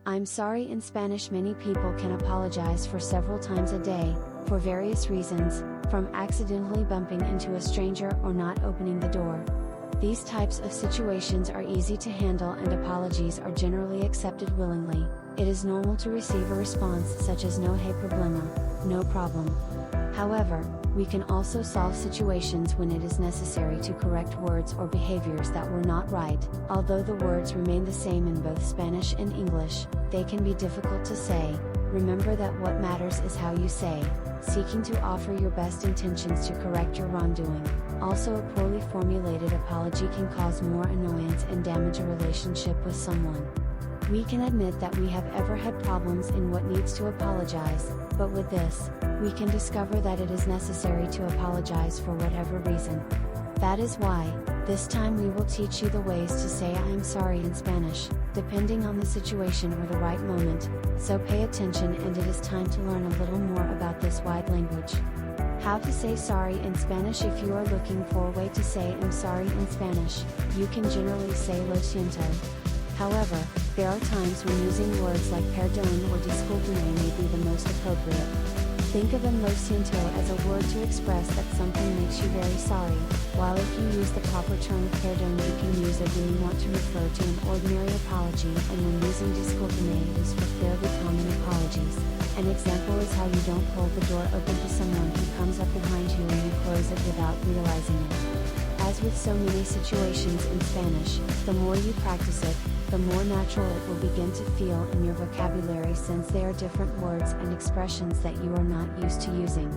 I'm sorry in Spanish. Many people can apologize for several times a day, for various reasons, from accidentally bumping into a stranger or not opening the door. These types of situations are easy to handle and apologies are generally accepted willingly. It is normal to receive a response such as no hay problema, no problem. However, we can also solve situations when it is necessary to correct words or behaviors that were not right. Although the words remain the same in both Spanish and English, they can be difficult to say. Remember that what matters is how you say, seeking to offer your best intentions to correct your wrongdoing. Also, a poorly formulated apology can cause more annoyance and damage a relationship with someone. We can admit that we have ever had problems in what needs to apologize, but with this, we can discover that it is necessary to apologize for whatever reason. That is why, this time we will teach you the ways to say I am sorry in Spanish, depending on the situation or the right moment, so pay attention, and it is time to learn a little more about this wide language. How to say sorry in Spanish. If you are looking for a way to say I'm sorry in Spanish, you can generally say lo siento. However, there are times when using words like perdón or discúlpame may be the most appropriate. Think of lo siento as a word to express that something makes you very sorry, while if you use the proper term of perdón, you can use it when you want to refer to an ordinary apology, and when using discúlpame it is for fairly common apologies. An example is how you don't hold the door open to someone who comes up behind you and you close it without realizing it. As with so many situations in Spanish, the more you practice it, the more natural it will begin to feel in your vocabulary, since they are different words and expressions that you are not used to using.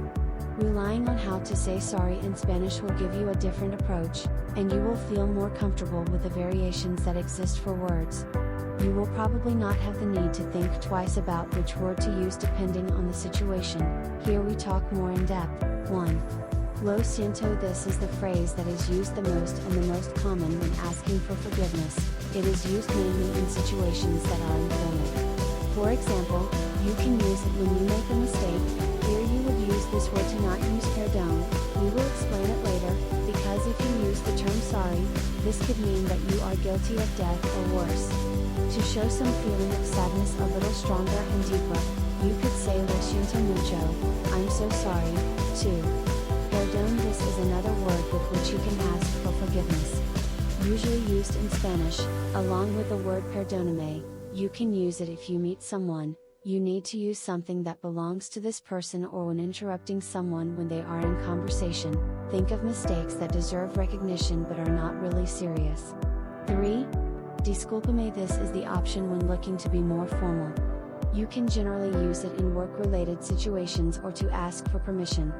Relying on how to say sorry in Spanish will give you a different approach, and you will feel more comfortable with the variations that exist for words. You will probably not have the need to think twice about which word to use depending on the situation. Here we talk more in depth. 1. Lo siento. This is the phrase that is used the most and the most common when asking for forgiveness. It is used mainly in situations that are informal. For example, you can use it when you make a mistake. Here you would use this word to not use perdón. We will explain it later, because if you use the term sorry, this could mean that you are guilty of death or worse. To show some feeling of sadness a little stronger and deeper, you could say lo siento mucho, I'm so sorry. 2. Perdón. This is another word with which you can ask for forgiveness. Usually used in Spanish, along with the word perdóname, you can use it if you meet someone, you need to use something that belongs to this person, or when interrupting someone when they are in conversation. Think of mistakes that deserve recognition but are not really serious. 3. Discúlpame. This is the option when looking to be more formal. You can generally use it in work-related situations or to ask for permission.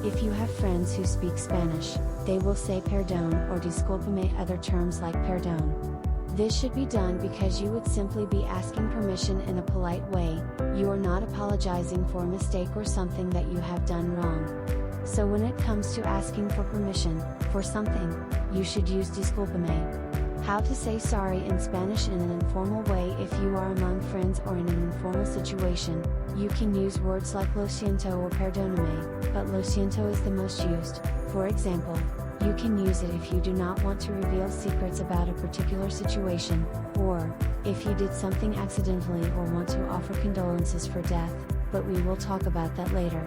If you have friends who speak Spanish, they will say perdón or discúlpame, other terms like perdón. This should be done because you would simply be asking permission in a polite way. You are not apologizing for a mistake or something that you have done wrong. So when it comes to asking for permission for something, you should use discúlpame. How to say sorry in Spanish in an informal way. If you are among friends or in an informal situation, you can use words like lo siento or perdóname, but lo siento is the most used. For example, you can use it if you do not want to reveal secrets about a particular situation, or if you did something accidentally or want to offer condolences for death, but we will talk about that later.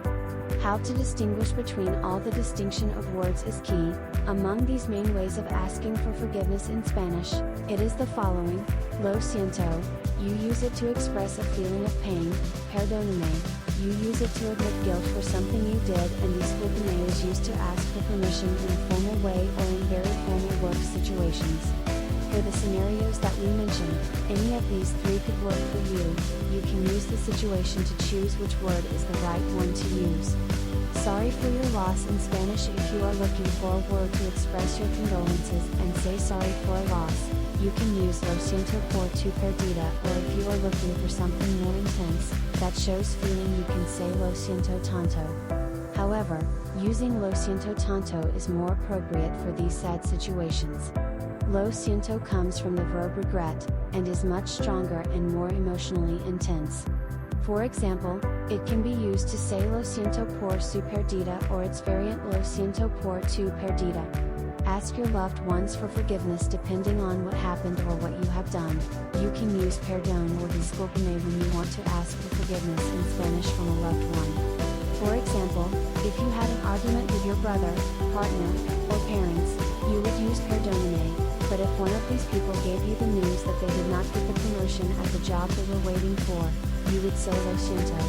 How to distinguish between all the distinction of words is key. Among these main ways of asking for forgiveness in Spanish, it is the following. Lo siento, you use it to express a feeling of pain. Perdóname, you use it to admit guilt for something you did, and discúlpame is used to ask for permission in a formal way or in very formal work situations. For the scenarios that we mentioned, any of these three could work for you. You can use the situation to choose which word is the right one to use. Sorry for your loss in Spanish. If you are looking for a word to express your condolences and say sorry for a loss, you can use lo siento por tu perdida, or if you are looking for something more intense, that shows feeling, you can say lo siento tanto. However, using lo siento tanto is more appropriate for these sad situations. Lo siento comes from the verb regret, and is much stronger and more emotionally intense. For example, it can be used to say lo siento por su perdida, or its variant lo siento por tu perdida. Ask your loved ones for forgiveness depending on what happened or what you have done. You can use perdón or discúlpame when you want to ask for forgiveness in Spanish from a loved one. For example, if you had an argument with your brother, partner, or parents, you would use perdóname, but if one of these people gave you the news that they did not get the promotion at the job they were waiting for, you would say lo siento.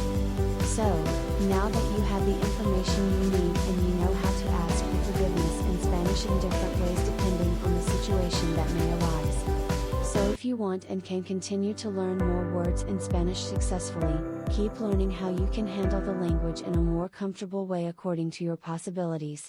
So, now that you have the information you need and you know how to ask for forgiveness in Spanish in different ways depending on the situation that may arise. So if you want and can continue to learn more words in Spanish successfully, keep learning how you can handle the language in a more comfortable way according to your possibilities.